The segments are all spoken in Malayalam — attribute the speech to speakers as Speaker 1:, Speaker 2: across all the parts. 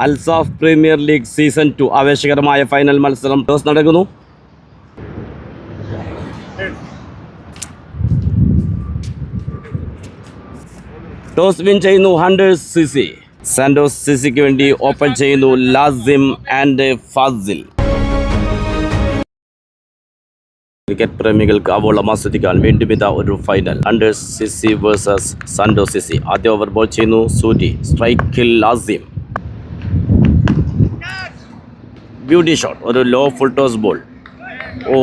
Speaker 1: അൽസാഫ് പ്രീമിയർ ലീഗ് സീസൺ 2 ആവേശകരമായ ഫൈനൽ മത്സരം ടോസ് നടക്കുന്നു. ടോസ് വിൻ ചെയ്യുന്നു ഹണ്ടേഴ്സ് സിസി. സാന്റോസ് സിസിക്ക് വേണ്ടി ഓപ്പൺ ചെയ്യുന്നു ലാസിം ആൻഡ് ഫാസിൽ. ക്രിക്കറ്റ് പ്രേമികൾക്ക് ആവോളം ആസ്വദിക്കാൻ വീണ്ടും ഇതാ ഒരു final. Hunters CC versus Santos CC. ആദ്യ ഓവർ ബോൾ ചെയ്യുന്നു സൂരി. സ്ട്രൈക്കിൽ ലാസിം. ബ്യൂട്ടി ഷോട്ട്, ഒരു low full toss ball.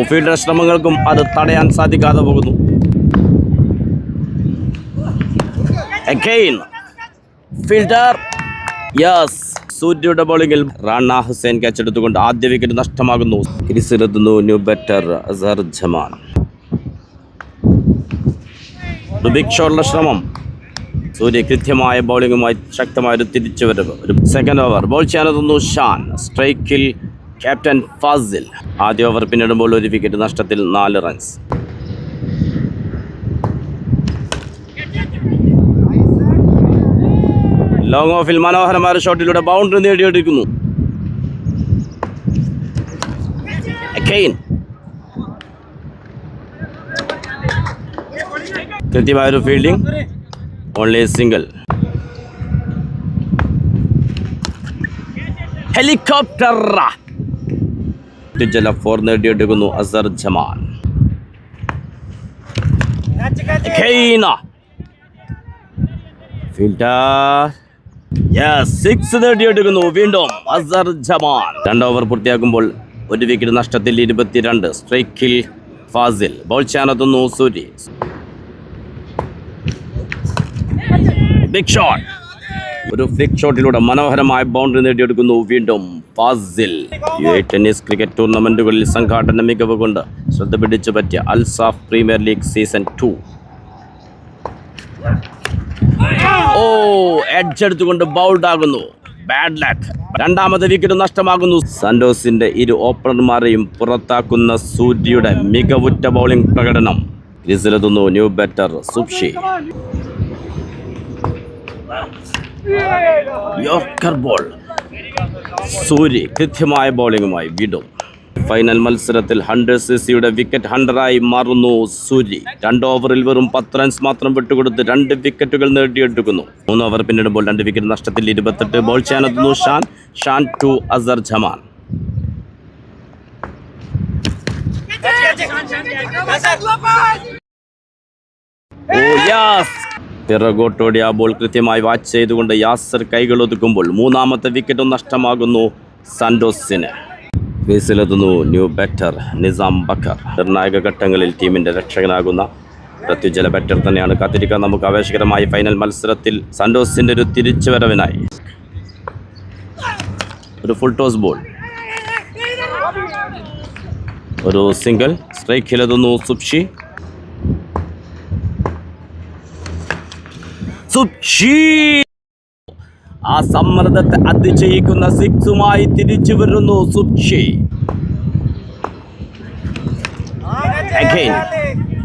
Speaker 1: Fielder ശ്രമങ്ങൾക്കും അത് തടയാൻ സാധിക്കാതെ പോകുന്നു. Fielder yes. സൂര്യയുടെ ബോളിംഗിൽ റാണ ഹുസൈൻ ക്യാച്ച് എടുത്തുകൊണ്ട് ആദ്യ വിക്കറ്റ് നഷ്ടമാകുന്നു. ക്രീസിലെത്തുന്നു new batter Azhar Zaman. Big ഷോട്ടുള്ള ശ്രമം. സൂര്യ കൃത്യമായ ബോളിംഗുമായി ശക്തമായൊരു തിരിച്ചുവരവ്. ഒരു സെക്കൻഡ് ഓവർ ബോൾ ചെയ്യാനെത്തുന്നു ഷാൻ. സ്ട്രൈക്കിൽ ക്യാപ്റ്റൻ ഫാസിൽ. ആദ്യ ഓവർ പിന്നിടുമ്പോൾ ഒരു വിക്കറ്റ് നഷ്ടത്തിൽ 4 റൺസ്. ലോങ് ഓഫിൽ മനോഹരമായ ഷോട്ടിലൂടെ ബൗണ്ടറി നേടിയെടുക്കുന്നു. കൃത്യമായൊരു ഫീൽഡിംഗ്. Only single. ഹെലികോപ്റ്റർ. ജല 4 നേടിയെടുക്കുന്നു അസർ ജമാൻ. ഫീൽഡർ 6 നേടിയെടുക്കുന്നു വീണ്ടും അസർ ജമാൻ. 2 ഓവർ പൂർത്തിയാക്കുമ്പോൾ ഒരു വിക്കറ്റ് നഷ്ടത്തിൽ 22. സ്ട്രൈക്കിൽ ഫാസിൽ. ബോൾ ചെയ്യാനെത്തുന്നു സൂരി. Big shot. ഒരു ഫ്ലിക് ഷോട്ടിലൂടെ മനോഹരമായ ബൗണ്ടറി നേടിയെടുക്കുന്നു വീണ്ടും ഫാസിൽ. ടെന്നീസ് ക്രിക്കറ്റ് ടൂർണമെന്റുകളിൽ സംഘാടന മികവ് കൊണ്ട് ശ്രദ്ധ പിടിച്ചു പറ്റിയ Alsaf premier league season 2. Edge എടുത്തുകൊണ്ട് ബൗൾഡ് ആകുന്നു. Bad luck. രണ്ടാമത്തെ വിക്കറ്റ് നഷ്ടമാകുന്നു. സാന്റോസിന്റെ ഇരു ഓപ്പണർമാരെയും പുറത്താക്കുന്ന സൂര്യയുടെ മികവുറ്റ ബൗളിംഗ് പ്രകടനം. ക്രീസിലെത്തുന്നു new batter Supshi. Yorker ball. Surya കൃത്യമായ ബോളിംഗുമായി വീണ്ടും. ഫൈനൽ മത്സരത്തിൽ ഹണ്ടേഴ്സ് സിസിയുടെ വിക്കറ്റ് ഹണ്ടറായി മാറുന്നു സൂര്യ. 2 ഓവറിൽ വെറും 10 റൺസ് മാത്രം വിട്ടുകൊടുത്ത് 2 വിക്കറ്റുകൾ നേടിയെടുക്കുന്നു. 3 ഓവർ പിന്നിടുമ്പോൾ 2 വിക്കറ്റ് നഷ്ടത്തിൽ 28. ബോൾ ചെയ്യാനെത്തുന്നു ഷാൻ ടു അസർ ജമാൻ. പിറകോട്ടോടി ആ ബോൾ കൃത്യമായി വാച്ച് ചെയ്തുകൊണ്ട് യാസർ കൈകൾ ഒതുക്കുമ്പോൾ 3ാമത്തെ വിക്കറ്റും നഷ്ടമാകുന്നു സാന്റോസിന്. ക്രീസിലെത്തുന്നു ന്യൂ ബാറ്റർ നിസാം ബക്കർ. നിർണായക ഘട്ടങ്ങളിൽ ടീമിന്റെ രക്ഷകനാകുന്ന പ്രത്യുജ്വല ബാറ്റർ തന്നെയാണ് കാത്തിരിക്കാൻ നമുക്ക്. ആവേശകരമായ ഫൈനൽ മത്സരത്തിൽ സാന്റോസിന്റെ ഒരു തിരിച്ചുവരവിനായി ഒരു ഫുൾ ടോസ് ബോൾ. ഒരു സിംഗിൾ. സ്ട്രൈക്കിലെത്തുന്നു സുപ്ഷി. ആ സമ്മർദ്ദത്തെ അതിജയിക്കുന്ന 6മായി തിരിച്ചു വരുന്നു സുപ്ഷി.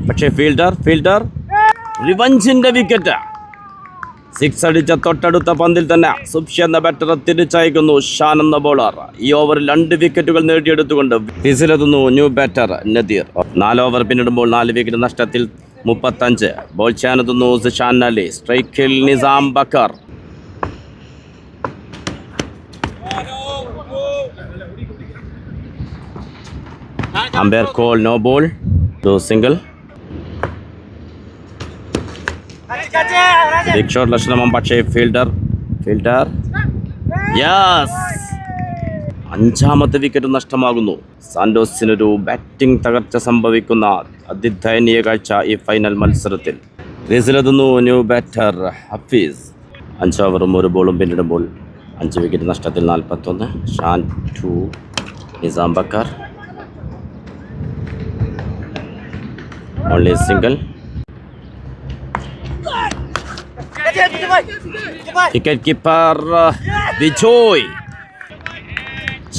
Speaker 1: പക്ഷേ ഫീൽഡർ റിവഞ്ചിന്റെ വിക്കറ്റ്. 6 അടിച്ച തൊട്ടടുത്ത പന്തിൽ തന്നെ സുപ്ഷി എന്ന ബാറ്ററെ തിരിച്ചയക്കുന്നു ഷാൻ എന്ന ബോളർ. ഈ ഓവറിൽ 2 വിക്കറ്റുകൾ നേടിയെടുത്തുകൊണ്ട് ക്രീസിലെത്തുന്നു ന്യൂ ബാറ്റർ നദീർ. 4 ഓവർ പിന്നിടുമ്പോൾ 4 വിക്കറ്റ് നഷ്ടത്തിൽ 35. ബോൾ ചെയ്യാനെത്തുന്നു ഷാൻ അലി. സ്ട്രൈക്കിൽ Nizam Bakkar. Umpire call no ball. Single. Big shot ലക്ഷണം. പക്ഷേ ഫീൽഡർ യെസ്. 5ാമത്തെ വിക്കറ്റ് നഷ്ടമാകുന്നു. സാന്റോസിനൊരു ബാറ്റിംഗ് തകർച്ച സംഭവിക്കുന്ന അതിദയനീയ കാഴ്ച ഈ ഫൈനൽ മത്സരത്തിൽ. ക്രീസിലെത്തുന്നു ന്യൂ ബാറ്റർ ഹഫീസ്. 5 ഓവറും 1 ബോളും പിന്നിടുമ്പോൾ 5 വിക്കറ്റ് നഷ്ടത്തിൽ 41. Shan to Nizam Bakkar. Only single. Wicket keeper Bijoy.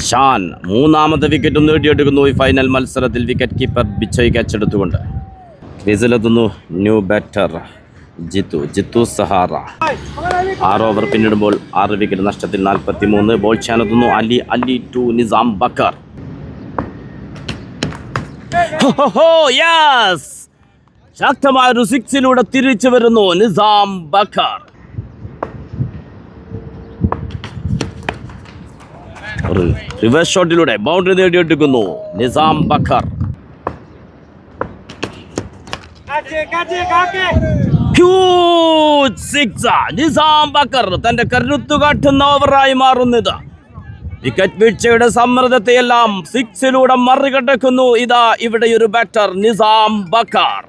Speaker 1: Shan 3ാമത്തെ വിക്കറ്റും നേടിയെടുക്കുന്നു ഈ ഫൈനൽ മത്സരത്തിൽ. വിക്കറ്റ് കീപ്പർ ബിജോയ് ക്യാച്ച് എടുത്തുകൊണ്ട്. ക്രീസിലെത്തുന്നു new batter Jithu Sahara. 6 over പിന്നിടുമ്പോൾ 6 വിക്കറ്റ് നഷ്ടത്തിൽ 43. ബോൾ ചെയ്യാനെത്തുന്നു അലി ടു നിസാം ബക്കർ. യെസ്, ശക്തമായ ഒരു 6 തിരിച്ചു വരുന്നു നിസാം ബക്കർ. റിവേഴ്സ് ഷോട്ടിലൂടെ ബൗണ്ടറി നേടിയെടുക്കുന്നു നിസാം ബക്കർ. Huge six. നിസാം ബക്കർ തന്റെ കരുത്തു കാട്ടുന്ന ഓവറായി മാറുന്നത്. വിക്കറ്റ് വീഴ്ചയുടെ സമ്മർദ്ദത്തെയെല്ലാം 6 മറികടക്കുന്നു. ഇതാ ഇവിടെ ഒരു batter Nizam Bakkar.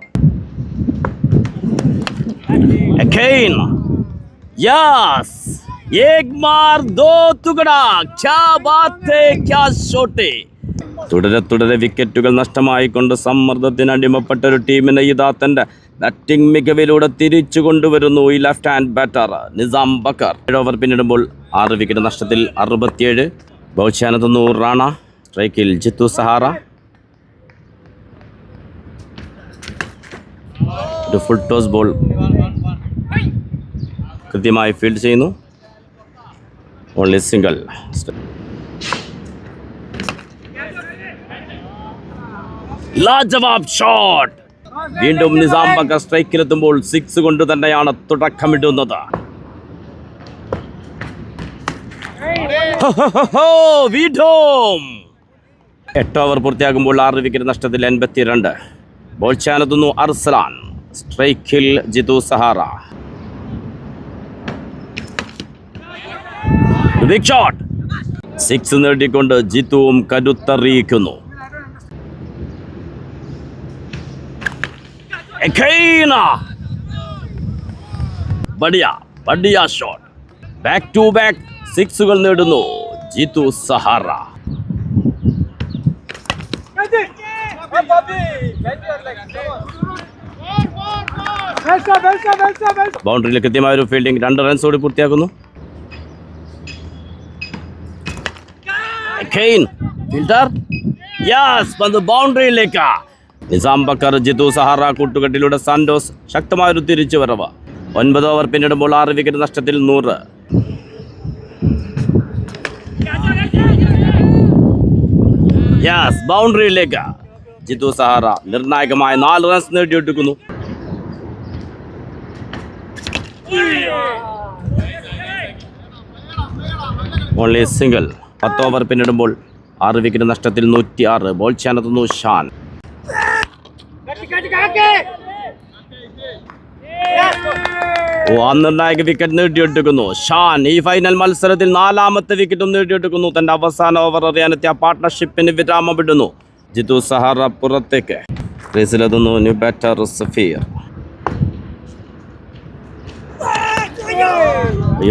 Speaker 1: Again. Yes. एक मार दो टुकड़ा. क्या बात है, क्या shot है. തുടരെ വിക്കറ്റുകൾ നഷ്ടമായിക്കൊണ്ട് സമ്മർദ്ദത്തിനടിമപ്പെട്ട ഒരു ടീമിനെ ഇതാ തന്റെ ബാറ്റിംഗ് മികവിലൂടെ തിരിച്ചു കൊണ്ടുവരുന്നു ഈ left hand batter Nizam Bakkar. 7 over പിന്നിടുമ്പോൾ 6 വിക്കറ്റ് നഷ്ടത്തിൽ 67. ബൗൾ ചെയ്യാനെത്തുന്നു റാണ. സ്ട്രൈക്കിൽ ജിത്തു സഹാറ. ഒരു ഫുൾ ടോസ് ബോൾ കൃത്യമായി ഫീൽഡ് ചെയ്യുന്നു. Only single. ലാജവാബ് ഷോട്ട്. വീണ്ടും നിസാം ബക്കർ സ്ട്രൈക്കിലെത്തുമ്പോൾ 6 കൊണ്ട് തന്നെയാണ് തുടക്കമിടുന്നത്. വീണ്ടും 8 ഓവർ പൂർത്തിയാകുമ്പോൾ 6 വിക്കറ്റ് നഷ്ടത്തിൽ 82. ബോൾ ചെയ്യാനെത്തുന്നു അർസലാൻ. സ്ട്രൈക്കിൽ ജിതു സഹാറ. Big shot. 6 നേടിക്കൊണ്ട് ജിത്തുവും കരുത്തറിയിക്കുന്നു. ബഡിയ ഷോട്ട്. ബാക്ക് ടു ബാക്ക് 6 നേടുന്നു ജിത്തു സഹാറ. ബൗണ്ടറിയിൽ കൃത്യമായ ഒരു ഫീൽഡിംഗ്. 2 റൺസോട് പൂർത്തിയാക്കുന്നു. ഫിൽട്ടർ. യെസ്, പന്ത് ബൗണ്ടറിയിലേക്ക്. നിസാം ബക്കർ ജിത്തു സഹാറ കൂട്ടുകെട്ടിലൂടെ സാന്റോസ്. ശക്തമായൊരു തിരിച്ചു വരവ്. 9 ഓവർ പിന്നിടുമ്പോൾ 6 വിക്കറ്റ് നഷ്ടത്തിൽ 100. യെസ്, ബൗണ്ടറിയിലേക്ക് ജിത്തു സഹാറ നിർണായകമായ 4 റൺസ് നേടിയെടുക്കുന്നു. Only single. 10 ഓവർ പിന്നിടുമ്പോൾ 6 വിക്കറ്റ് നഷ്ടത്തിൽ 106. ബോൾ ചെയ്യാനെത്തുന്നു ഷാൻ. നിർണായക വിക്കറ്റ് നേടിയെടുക്കുന്നു ഷാൻ. ഈ ഫൈനൽ മത്സരത്തിൽ 4ാമത്തെ വിക്കറ്റും നേടിയെടുക്കുന്നു. തന്റെ അവസാന ഓവർ എറിയാനെത്തിയ പാർട്ട്ണർഷിപ്പിന് വിരാമമിടുന്നു. ജിത്തു സഹാറ പുറത്തേക്ക്. ക്രീസിലെത്തുന്നു new batter Safeer.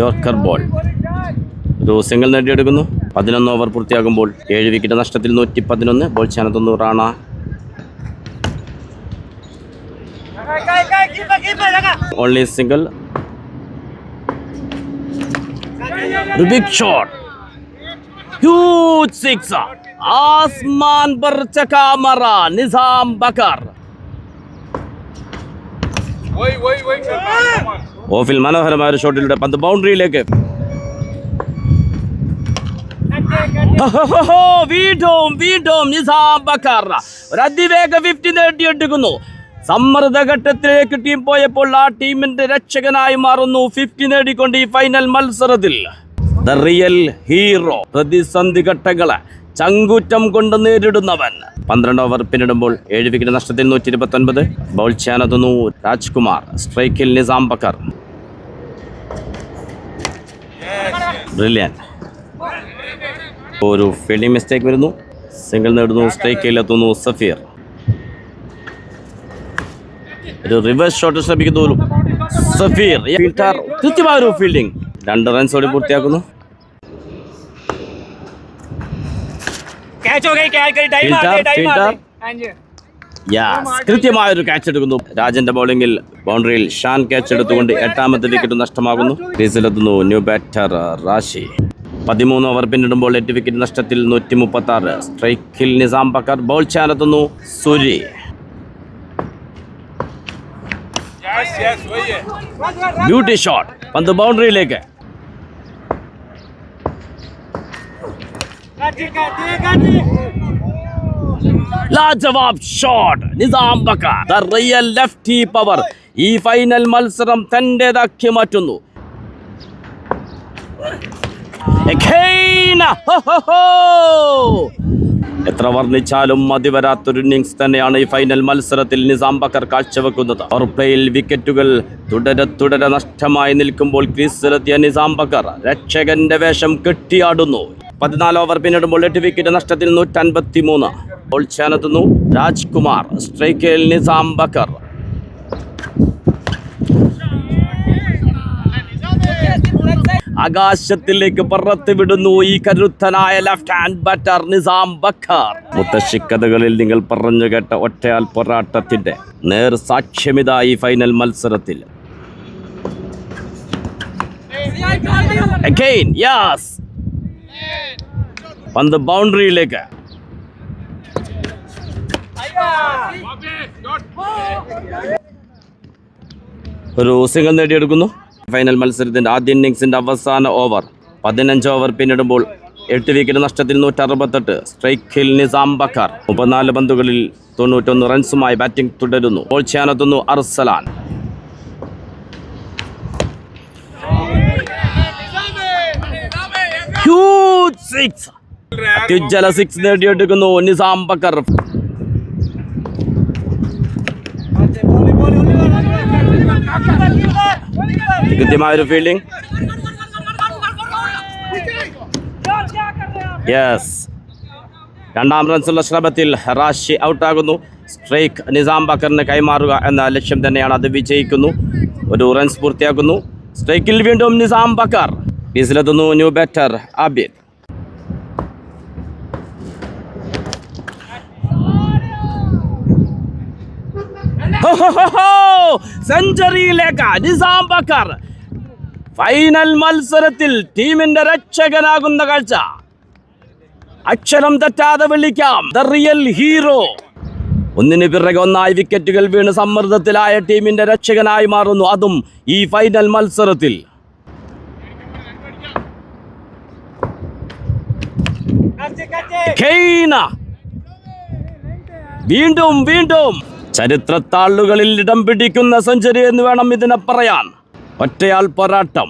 Speaker 1: Yorker ball. ഒരു സിംഗിൾ നേടിയെടുക്കുന്നു. 11 ഓവർ പൂർത്തിയാകുമ്പോൾ 7 വിക്കറ്റ് നഷ്ടത്തിൽ 111. ബോൾ ചെയ്യാനെത്തുന്നു Rana. Only single. Big shot. Huge six. ആസ്മാൻ पर चका मारा निजाम बकर. ഓഫിൽ മനോഹരമായ ഒരു ഷോട്ടിലൂടെ പന്ത് ബൗണ്ടറിയിലേക്ക്. വീണ്ടും നിസാം ബക്കർ ഒരു അതിവേഗ 50 നേടിയെടുക്കുന്നു. സമ്മർദ്ദഘട്ടത്തിലേക്ക് ടീം പോയപ്പോൾ ആ ടീമിന്റെ രക്ഷകനായി മാറുന്നു 50 നേടിക്കൊണ്ട് ഈ ഫൈനൽ മത്സരത്തിൽ. The real hero. പ്രതിസന്ധി ഘട്ടങ്ങളെ ചങ്കൂറ്റം കൊണ്ട് നേരിടുന്നവൻ. 12 ഓവർ പിന്നിടുമ്പോൾ 7 വിക്കറ്റ് നഷ്ടത്തിൽ 129. ബൗൾ ചെയ്യാനെത്തുന്നു രാജ്കുമാർ. സ്ട്രൈക്കിൽ നിസാം ബക്കർ. ബ്രില്യൻ. ഒരു ഫീൽഡിംഗ് മിസ്റ്റേക്ക് വരുന്നു. സിംഗിൾ നേടുന്നു. സ്ട്രൈക്കിലെത്തുന്നു സഫീർ. ഒരു റിവേഴ്സ് ഷോട്ട് ശ്രമിക്കുന്നു സഫീർ. കൃത്യമായ ഒരു ഫീൽഡിംഗ്. 2 റൺസോടെ പൂർത്തിയാക്കുന്നു. കൃത്യമായ ഒരു ക്യാച്ച് എടുക്കുന്നു. രാജന്റെ ബൗളിംഗിൽ ബൗണ്ടറിയിൽ ഷാൻ ക്യാച്ച് എടുത്തുകൊണ്ട് 8ാമത്തെ വിക്കറ്റ് നഷ്ടമാകുന്നു. ക്രീസിലെത്തുന്നു ന്യൂ ബാറ്റർ റാഷി. 13 ഓവർ പിന്നിടുമ്പോൾ 8 വിക്കറ്റ് നഷ്ടത്തിൽ 136. സ്ട്രൈക്കിൽ നിസാം ബക്കർ. ബോൾ ചെയ്യാനെത്തുന്നു സുരി. ബ്യൂട്ടി ഷോട്ട്, പന്ത് ബൗണ്ടറിയിലേക്ക്. ലാജവാബ് shot, Nizam Bakkar, the real lefty power ഈ ഫൈനൽ മത്സരം തന്റേതാക്കി മാറ്റുന്നു. എത്ര വർണ്ണിച്ചാലും മതിവരാത്തൊരു ഇന്നിംഗ്സ് തന്നെയാണ് ഈ ഫൈനൽ മത്സരത്തിൽ നിസാം ബക്കർ കാഴ്ചവെക്കുന്നത്. പവർ പ്ലേയിൽ വിക്കറ്റുകൾ തുടരെ നഷ്ടമായി നിൽക്കുമ്പോൾ ക്രീസിലെത്തിയ നിസാം ബക്കർ രക്ഷകന്റെ വേഷം കെട്ടിയാടുന്നു. 14 ഓവർ പിന്നിടുമ്പോൾ 8 വിക്കറ്റ് നഷ്ടത്തിൽ 153. ബോൾ ചെയ്യാനെത്തുന്നു രാജ്കുമാർ, സ്ട്രൈക്കിൽ നിസാം ബക്കർ. ആകാശത്തിലേക്ക് പറത്തി വിടുന്നു ഈ കരുത്തനായ left hand batter Nizam Bakkar. മുത്തശ്ശിക്കഥകളിൽ നിങ്ങൾ പറഞ്ഞു കേട്ട ഒറ്റയാൽ പോരാട്ടത്തിന്റെ നേർ സാക്ഷ്യമിതാ ഈ ഫൈനൽ മത്സരത്തിൽ. Again, yes. പന്ത് ബൗണ്ടറിയിലേക്ക്. ഒരു സിംഗിൾ നേടിയെടുക്കുന്നു. ഫൈനൽ മത്സരത്തിന്റെ ആദ്യ ഇന്നിംഗ്സിന്റെ അവസാന ഓവർ. 15 ഓവർ പിന്നിടുമ്പോൾ 8 വിക്കറ്റ് നഷ്ടത്തിൽ 168. സ്ട്രൈക്കിൽ നിസാം ബക്കർ. 34 പന്തുകളിൽ 91 റൺസുമായി ബാറ്റിംഗ് തുടരുന്നു. ബോൾ ചെയ്യാനെത്തുന്നു അർസലാൻ. ഹ്യൂജ് സിക്സ്, അത്യുജ്വല 6 നേടിയെടുക്കുന്നു നിസാം ബക്കർ. കൃത്യമായൊരു ഫീൽഡിംഗ്. യെസ്, രണ്ടാം റൺസുള്ള ശ്രമത്തിൽ റാഷി ഔട്ടാകുന്നു. സ്ട്രൈക്ക് നിസാം ബക്കറിന് കൈമാറുക എന്ന ലക്ഷ്യം തന്നെയാണ്, അത് വിജയിക്കുന്നു. ഒരു റൺസ് പൂർത്തിയാക്കുന്നു. സ്ട്രൈക്കിൽ വീണ്ടും നിസാം ബക്കർ. ക്രീസിലെത്തുന്നു ന്യൂ ബാറ്റർ ആബിദ്. സെഞ്ചുറിയിലേക്ക് നിസാം ബക്കർ. ഫൈനൽ മത്സരത്തിൽ ടീമിന്റെ രക്ഷകനാകുന്ന കാഴ്ച അക്ഷരം തെറ്റാതെ വിളിക്കാം. The real hero. ഒന്നിന് പിറകെ ഒന്നായി വിക്കറ്റുകൾ വീണ് സമ്മർദ്ദത്തിലായ ടീമിന്റെ രക്ഷകനായി മാറുന്നു, അതും ഈ ഫൈനൽ മത്സരത്തിൽ. വീണ്ടും വീണ്ടും ചരിത്രത്താളുകളിൽ ഇടം പിടിക്കുന്ന സെഞ്ചുറി എന്ന് വേണം ഇതിനെ പറയാൻ. ഒറ്റയാൾ പോരാട്ടം.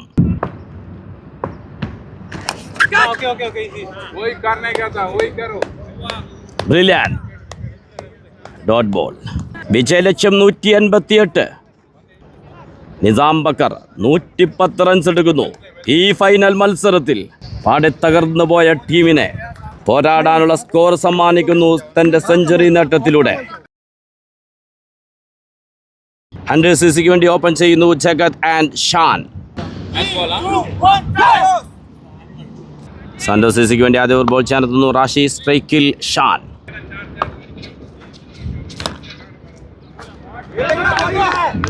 Speaker 1: Brilliant dot ball. വിജയലക്ഷ്യം 188. നിസാം ബക്കർ 110 റൺസ് എടുക്കുന്നു. ഈ ഫൈനൽ മത്സരത്തിൽ പാടെ തകർന്നു പോയ ടീമിനെ പോരാടാനുള്ള സ്കോർ സമ്മാനിക്കുന്നു തന്റെ സെഞ്ചുറി നേട്ടത്തിലൂടെ. ഹൺഡ്രഡ് സിസിക്ക് വേണ്ടി ഓപ്പൺ ചെയ്യുന്നു ജഗത് ആൻഡ് ഷാൻ. സാന്റോസ് സിസിക്ക് വേണ്ടി ആദ്യ ഓവർ ബോൾ ചെയ്യാനെത്തുന്നു റാഷി. സ്ട്രൈക്കിൽ ഷാൻ.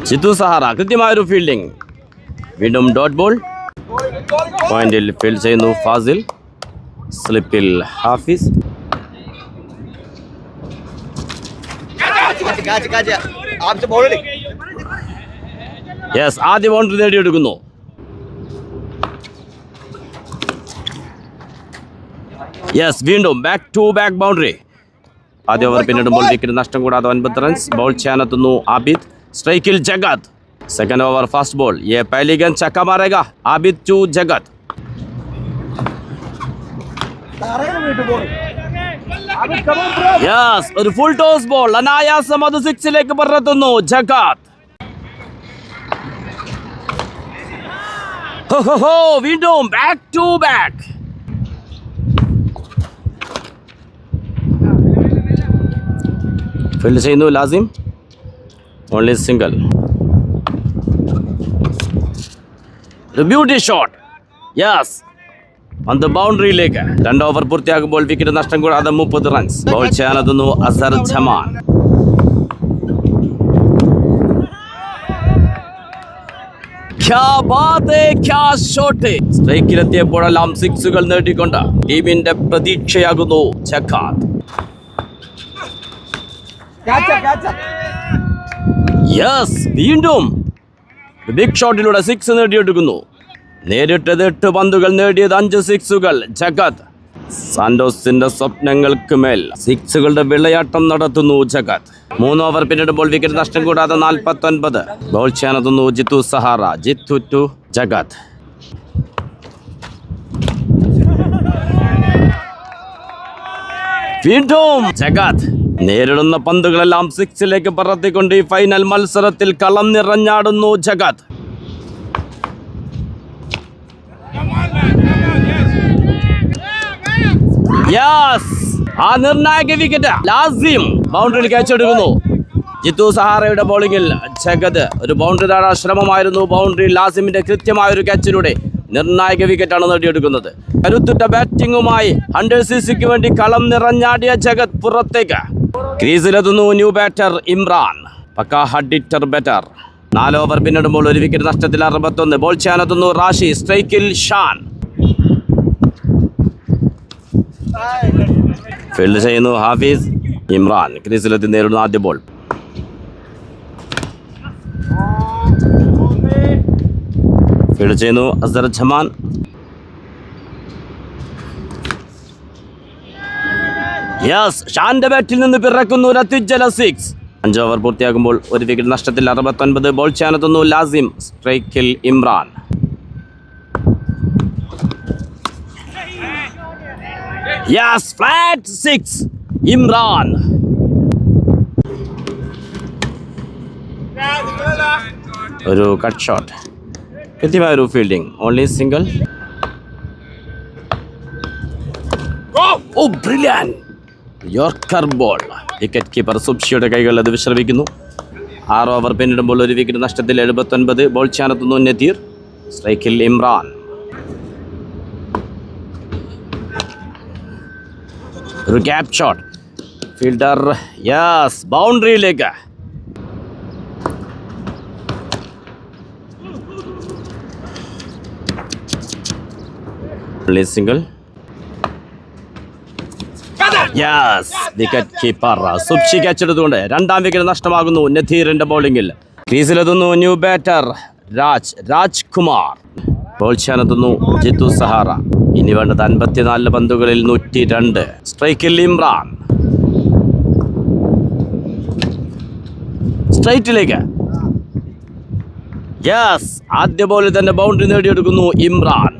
Speaker 1: ചിത്തു സഹാറ, കൃത്യമായൊരു ഫീൽഡിംഗ്. വീണ്ടും ഡോട്ട് ബോൾ. പോയിന്റിൽ ഫീൽഡ് ചെയ്യുന്നു ഫാസിൽ. സ്ലിപ്പിൽ ഹാഫിസ്. യെസ്, ആദ്യ ബൗണ്ടറി നേടിയെടുക്കുന്നു. യെസ്, വീണ്ടും ബാക്ക് ടു ബാക്ക് ബൗണ്ടറി. ആദ്യ ഓവർ പിന്നിടുമ്പോൾ വിക്കറ്റ് നഷ്ടം കൂടാതെ 9 റൺസ്. ബോൾ ചെയ്യാനെത്തുന്നു ആബിദ്. സ്ട്രൈക്കിൽ Jagat. Second over fast ball. ये पहली गेंद छक्का मारेगा. आबिद टू जगत. യെസ്, ഒരു ഫുൾ ടോസ് ബോൾ. അനായാസം അത് 6ലേക്ക് പറത്തുന്നു ജഗത്. വീണ്ടും ബാക്ക് ടു ബാക്ക്. ഫീൽഡ് ചെയ്യുന്നു Lasim. Only single. Beauty shot. Yes, പന്ത് ബൗണ്ടറിയിലേക്ക്. 2 ഓവർ പൂർത്തിയാകുമ്പോൾ വിക്കറ്റ് നഷ്ടം കൂടാതെ 30 റൺസ്. ബോൾ ചെയ്യാനെത്തുന്നു അസർ ജമാൻ. സ്ട്രൈക്കിലെത്തിയപ്പോഴെല്ലാം 6കൾ നേടിക്കൊണ്ട് ടീമിന്റെ പ്രതീക്ഷയാകുന്നു ജഗത്. യെസ്, വീണ്ടും ബിഗ് ഷോട്ടിലൂടെ 6 നേടിയെടുക്കുന്നു. നേരിട്ടത് 8 പന്തുകൾ, നേടിയത് 5 സിക്സുകൾ. ജഗത് സാന്റോസിന്റെ സ്വപ്നങ്ങൾക്ക് മേൽ സിക്സുകളുടെ വിളയാട്ടം നടത്തുന്നു ജഗത്. 3 ഓവർ പിന്നിടുമ്പോൾ വിക്കറ്റ് നഷ്ടം കൂടാതെ 49. ബോൾ ചെയ്യാനെത്തുന്നു ജിത്തു സഹാറ. ജിത്തു ടു ജഗത്. വീണ്ടും ജഗത്. നേരിടുന്ന പന്തുകളെല്ലാം 6ലേക്ക് പറത്തിക്കൊണ്ട് ഈ ഫൈനൽ മത്സരത്തിൽ കളം നിറഞ്ഞാടുന്നു ജഗത്. ആ നിർണായക വിക്കറ്റ് ലാസിം ബൗണ്ടറിയിൽ ക്യാച്ചെടുക്കുന്നു. ജിത്തു സഹാറയുടെ ബോളിംഗിൽ ജഗത് ഒരു ബൗണ്ടറി താഴാൻ ശ്രമമായിരുന്നു. ബൗണ്ടറി ലാസിമിന്റെ കൃത്യമായ ഒരു ക്യാച്ചിലൂടെ നിർണായക വിക്കറ്റാണ് നേടിയെടുക്കുന്നത്. കരുത്തുറ്റ ബാറ്റിംഗുമായി 100cc വേണ്ടി കളം നിറഞ്ഞാടിയ ജഗത് പുറത്തേക്ക്. ക്രീസിലെത്തുന്നു ന്യൂ ബാറ്റർ ഇമ്രാൻ. പക്കാ ഹഡിറ്റർ ബാറ്റർ. 4 ഓവർ പിന്നിടുമ്പോൾ 1 വിക്കറ്റ് നഷ്ടത്തിൽ 61. ബോൾ ചെയ്യാനെത്തുന്നു റാഷി. സ്ട്രൈക്കിൽ ഷാൻ. ഫീൽഡ് ചെയ്യുന്നു ഹാഫീസ്. ഇമ്രാൻ ക്രീസിലെത്തി നേരിടുന്ന ആദ്യ ബോൾ. ഫീൽഡ് ചെയ്യുന്നു അസർ ജമാൻ. ഷാന്റെ ബാറ്റിൽ നിന്ന് പിറക്കുന്നു ഒരു അത്യുജ്വല 6. 5 ഓവർ പൂർത്തിയാകുമ്പോൾ 1 വിക്കറ്റ് നഷ്ടത്തിൽ 69. ബോൾ ചെയ്യാനെത്തുന്നു ലാസിം. സ്ട്രൈക്കിൽ ഇമ്രാൻ. ഫ്ലാറ്റ് 6 ഇമ്രാൻ. ഒരു കട്ട് ഷോട്ട്. കൃത്യമായ ഒരു fielding. Only single. Brilliant yorker ball. Wicket keeper സുബ്ഷിയുടെ കൈകൾ അത് വിശ്രമിക്കുന്നു. 6 ഓവർ പിന്നിടുമ്പോൾ 1 വിക്കറ്റ് നഷ്ടത്തിൽ 79. ബോൾ ചെയ്യാനെത്തുന്നു നദീർ. സ്ട്രൈക്കിൽ ഇമ്രാൻ. ഒരു ഗ്യാപ്പ് ഷോട്ട്. ഫീൽഡർ ബൗണ്ടറിയിലേക്ക്. സിംഗിൾ. വിക്കറ്റ് കീപ്പർ സുബ്ഷി ക്യാച്ചെടുത്തുകൊണ്ട് 2ാം വിക്കറ്റ് നഷ്ടമാകുന്നു നദീറിന്റെ ബോളിംഗിൽ. ക്രീസിലെത്തുന്നു ന്യൂ ബാറ്റർ രാജ്കുമാർ. ബോൾ ചെയ്യാനെത്തുന്നു ജിത്തു സഹാറ. ഇനി വേണ്ടത് 54 പന്തുകളിൽ 102. സ്ട്രൈക്കിൽ ഇമ്രാൻ. സ്ട്രൈറ്റിലേക്ക്. ആദ്യ ബോളിൽ തന്നെ ബൗണ്ടറി നേടിയെടുക്കുന്നു ഇമ്രാൻ.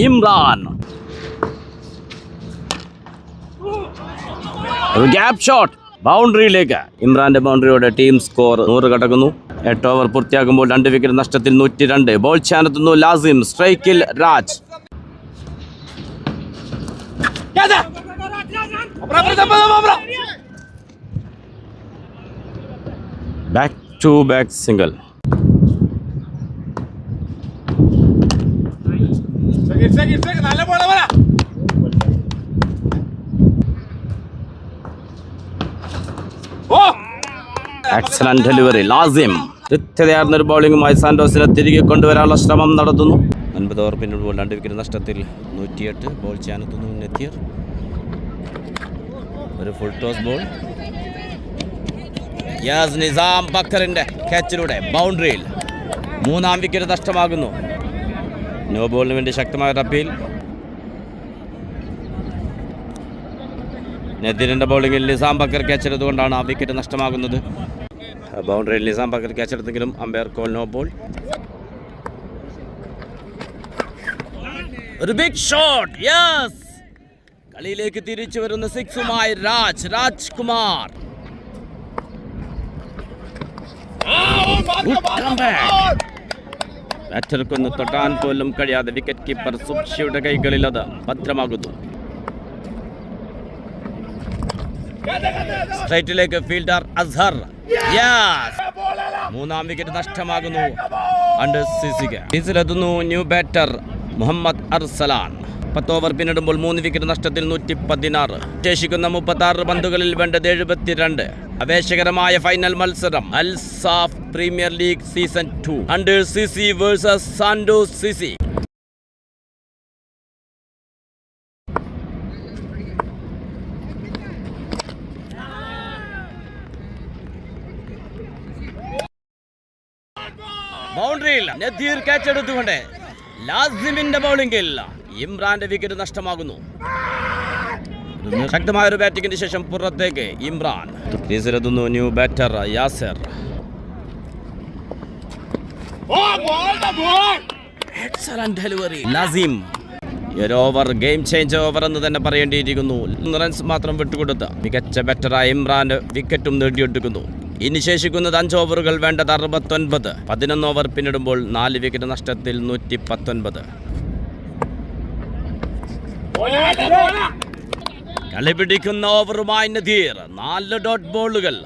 Speaker 1: ഇമ്രാൻ. ഒരു ഗ്യാപ്പ് ഷോട്ട് ബൗണ്ടറിയിലേക്ക്. ഇമ്രാന്റെ ബൗണ്ടറിയോടെ ടീം സ്കോർ 100 കടക്കുന്നു. 8 ഓവർ പൂർത്തിയാകുമ്പോൾ 2 വിക്കറ്റ് നഷ്ടത്തിൽ 102. ബോൾ ചെയ്യാനെത്തുന്നു ലാസിം. സ്ട്രൈക്കിൽ Raj. Back to back single. Excellent delivery Lasim. കൃത്യതയാർന്ന ഒരു ബൗളിംഗുമായി സാന്റോസിനെ തിരികെ കൊണ്ടുവരാനുള്ള ശ്രമം നടത്തുന്നു. 9 ഓവർ പിന്നിടുമ്പോൾ 2 വിക്കറ്റ് നഷ്ടത്തിൽ 108. ബോൾ ചെയ്യാനെത്തുന്നു നദീർ. ഒരു ഫുൾ ടോസ് ബോൾ. നിസാം ബക്കറിന്റെ ക്യാച്ചിലൂടെ ബൗണ്ടറിയിൽ 3ാം വിക്കറ്റ് നഷ്ടമാകുന്നു. നോ ബോളിന് വേണ്ടി ശക്തമായ ഒരു അപ്പീൽ. നദീറിന്റെ ബൗളിംഗിൽ നിസാം ബക്കർ ക്യാച്ചെടുത്തുകൊണ്ടാണ് ആ വിക്കറ്റ് നഷ്ടമാകുന്നത്. ബൗണ്ടറിയിൽ നിസാം ബക്കർ ക്യാച്ചെടുത്തെങ്കിലും അമ്പയർ കോൾ നോ ബോൾ. ഒരു ബിഗ് ഷോട്ട്. കളിയിലേക്ക് തിരിച്ചു വരുന്ന 6ുമായി രാജ്കുമാർ. ബാറ്റർക്കൊന്ന് തൊട്ടാൻ പോലും കഴിയാതെ വിക്കറ്റ് കീപ്പർ സുബ്ഷിയുടെ കൈകളിൽ അത് ഭദ്രമാകുന്നു. സ്ട്രൈറ്റിലേക്ക് ഫീൽഡർ അസ്ഹർ. 3ാം വിക്കറ്റ് നഷ്ടമാകുന്നു 100cc. ക്രീസിലെത്തുന്നു new batter Muhammad Arsalan. 10 over പിന്നിടുമ്പോൾ 3 വിക്കറ്റ് നഷ്ടത്തിൽ 116. ശേഷിക്കുന്ന 36 പന്തുകളിൽ വേണ്ടത് 72. ആവേശകരമായ ഫൈനൽ മത്സരം Alsaf premier league season 2 100cc versus Santos CC. ബൗണ്ടറിയിൽ നദീർ ക്യാച്ച് എടുത്തുകൊണ്ട് ലാസിമിന്റെ ബൗളിംഗിൽ ഇമ്രാന്റെ വിക്കറ്റ് നഷ്ടമാകുന്നു. ശക്തമായ ഒരു ബാറ്റിംഗിന് ശേഷം പുറത്തേക്ക് ഇമ്രാൻ. ക്രീസിലെത്തുന്നു new batter Yasar. Excellent delivery Lasim. ഒരു ഓവർ ഗെയിം ചേഞ്ച് ഓവർ എന്ന് തന്നെ പറയേണ്ടിയിരിക്കുന്നു. റൺസ് മാത്രം വിട്ടുകൊടുത്ത മികച്ച ബാറ്ററായ ഇമ്രാൻ വിക്കറ്റും നേടിയെടുക്കുന്നു. ഇനി ശേഷിക്കുന്നത് 5 ഓവറുകൾ, വേണ്ടത് 69. 11 ഓവർ പിന്നിടുമ്പോൾ 4 വിക്കറ്റ് നഷ്ടത്തിൽ 119. കളി പിടിക്കുന്ന ഓവറുമായി നദീർ. 4 ഡോട്ട് ബോളുകൾ.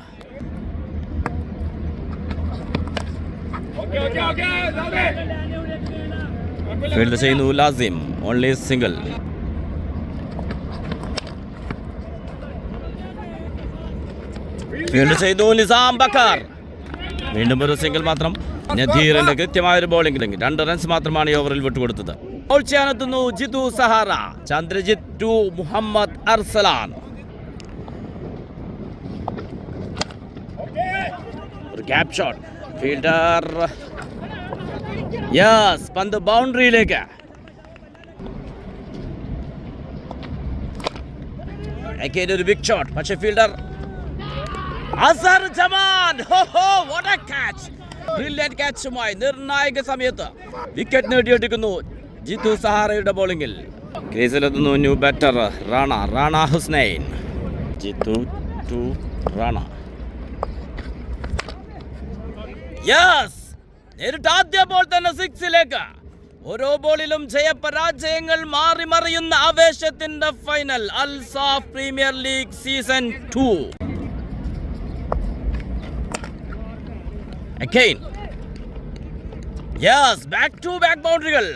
Speaker 1: ഫീൽഡ് ചെയ്യുന്നു ലാസിം. Only single. ഫീൽഡ് ചെയ്തു നിസാം ബക്കർ. വീണ്ടും ഒരു സിംഗിൾ മാത്രം. നദീറിന്റെ കൃത്യമായ ഒരു ബോളിംഗ്. 2 റൺസ് മാത്രമാണ് ഈ ഓവറിൽ വിട്ടുകൊടുത്തത്. ബോൾ ചെയ്യാനെത്തുന്നു ജിതു സഹാറ. ചന്ദ്രജിത്ത് ടു മുഹമ്മദ് അർസലാൻ. ഒരു ഗ്യാപ് ഷോട്ട്. ഫീൽഡർ യെസ്, പന്ത് ബൗണ്ടറിയിലേക്ക്. ഒരു ബിഗ് ഷോട്ട്, പക്ഷേ fielder Azhar Jaman. What a catch! Brilliant ക്യാച്ചുമായി നിർണായക സമയത്ത് വിക്കറ്റ് നേടിയെടുക്കുന്നു ജിത്തു സഹാറയുടെ ബോളിംഗിൽ. ക്രീസിലെത്തുന്നു new batter Rana Husnain. Jithu to Rana. Yes, നേരിട്ട് ആദ്യ ബോൾ തന്നെ 6ലേക്ക്. ഓരോ ബോളിലും ജയപരാജയങ്ങൾ മാറി മറിയുന്ന ആവേശത്തിന്റെ final. Alsaf premier league season 2. Again. Yes, back to back ബൗണ്ടറികൾ.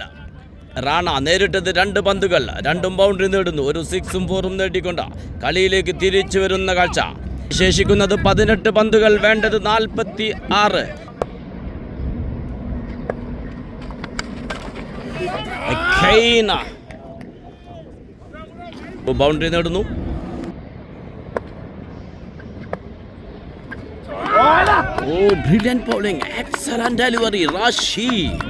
Speaker 1: റാണ നേരിട്ടത് 2 പന്തുകൾ, 2ഉം ബൗണ്ടറി നേടുന്നു. ഒരു 6ഉം 4ഉം നേടിക്കൊണ്ട് കളിയിലേക്ക് തിരിച്ചു വരുന്ന കാഴ്ച. ശേഷിക്കുന്നത് 18 പന്തുകൾ, വേണ്ടത് 46. ബൗണ്ടറി നേടുന്നു. Brilliant bowling, excellent delivery, Rashid.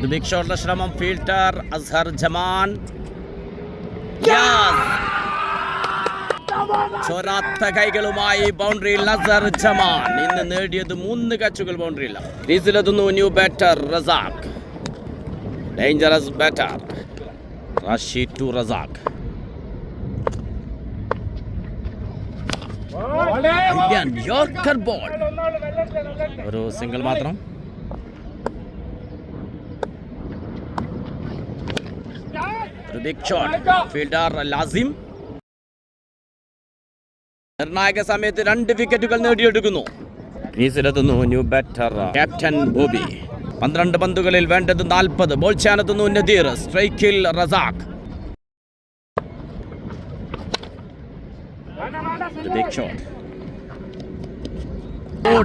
Speaker 1: The big shot ശ്രമം. ഫീൽഡർ അസ്ഹർ ജമാൻ. ചോരാത്ത കൈകളുമായി ബൗണ്ടറിയിൽ അസ്ഹർ ജമാൻ. ഇന്ന് നേടിയത് 3 കച്ചുകൾ ബൗണ്ടറിയിൽ. ക്രീസിലെത്തുന്നു new batter Razaq. Dangerous batter Rashid to Razaq. Yorker ball. ഒരു സിംഗിൾ മാത്രം. ഒരു ബിഗ് ഷോട്ട്. ഫീൽഡർ ലാസിം. നിർണായക സമയത്ത് 2 വിക്കറ്റുകൾ നേടിയെടുക്കുന്നു. ക്രീസിലെത്തുന്നു ന്യൂ ബാറ്റർ ക്യാപ്റ്റൻ ബോബി. 12 പന്തുകളിൽ വേണ്ടത് 40. ബോൾ ചെയ്യാനെത്തുന്നു നദീർ. സ്ട്രൈക്കിൽ റസാഖ്. Big shot.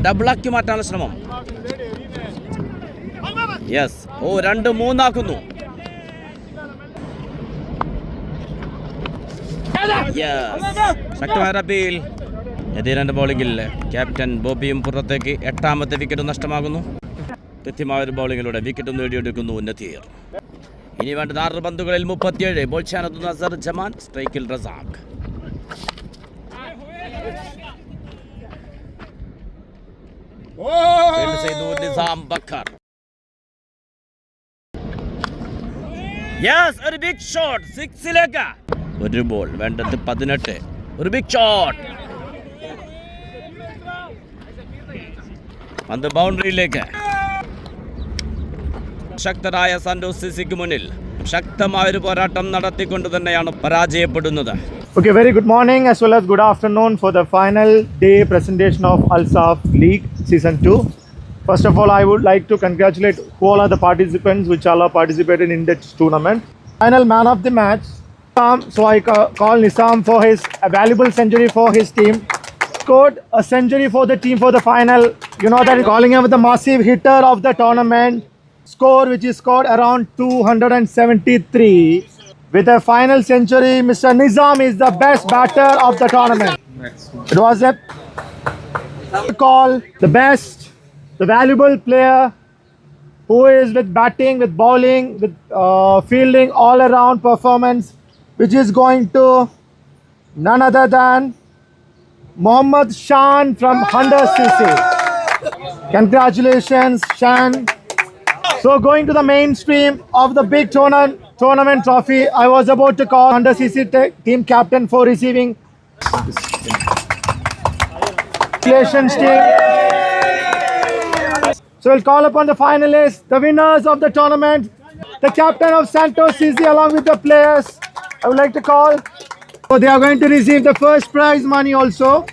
Speaker 1: ഡബിളാക്കി മാറ്റാനുള്ള ശ്രമം. യെസ്, 2-3 ആക്കുന്നു. ശക്തമായ അപ്പീൽ. നദീറിന്റെ ബോളിംഗിൽ ക്യാപ്റ്റൻ ബോബിയും പുറത്തേക്ക്. 8ാമത്തെ വിക്കറ്റ് നഷ്ടമാകുന്നു. കൃത്യമായ ഒരു ബോളിംഗിലൂടെ വിക്കറ്റ് നേടിയെടുക്കുന്നു നദീർ. ഇനി വേണ്ടത് 6 പന്തുകളിൽ 37. ബോൾ ചെയ്യാനെത്തുന്ന അസർ ജമാൻ. സ്ട്രൈക്കിൽ റസാഖ്. നിസാം ബക്കർ. യെസ്, ഒരു ബിഗ് ഷോട്ട് 6ലേക്ക്. ഒരു ബോൾ, വേണ്ടത് 18. ഒരു ബിഗ് ഷോട്ട്. പന്ത് ബൗണ്ടറിയിലേക്ക്. ശക്തരായ സാന്റോസ് സിസിക്ക് മുന്നിൽ ശക്തമായൊരു പോരാട്ടം നടത്തിക്കൊണ്ട് തന്നെയാണ് പരാജയപ്പെടുന്നത്.
Speaker 2: Okay, very good morning as well as good afternoon for the final day presentation of Al-Saf League Season 2. First of all, I would like to congratulate all of the participants which all are participated in this tournament. Final man of the match, so I call Nisam for his valuable century for his team. Scored a century for the team for the final. You know that calling him the massive hitter of the tournament. Score which is scored around 273. With a final century, Mr. Nizam is the best batter of the tournament. It was a Call the best, the valuable player who is with batting, with bowling, with fielding, all around performance, which is going to none other than Mohammad Shan from Honda CC. Congratulations, Shan. So going to the mainstream of the big tournament trophy, I was about to call Honda CC team captain for receiving. Congratulations, team. So we'll call upon the finalists, the winners of the tournament, the captain of Santos CC along with the players. I would like to call. So they are going to receive the first prize money also.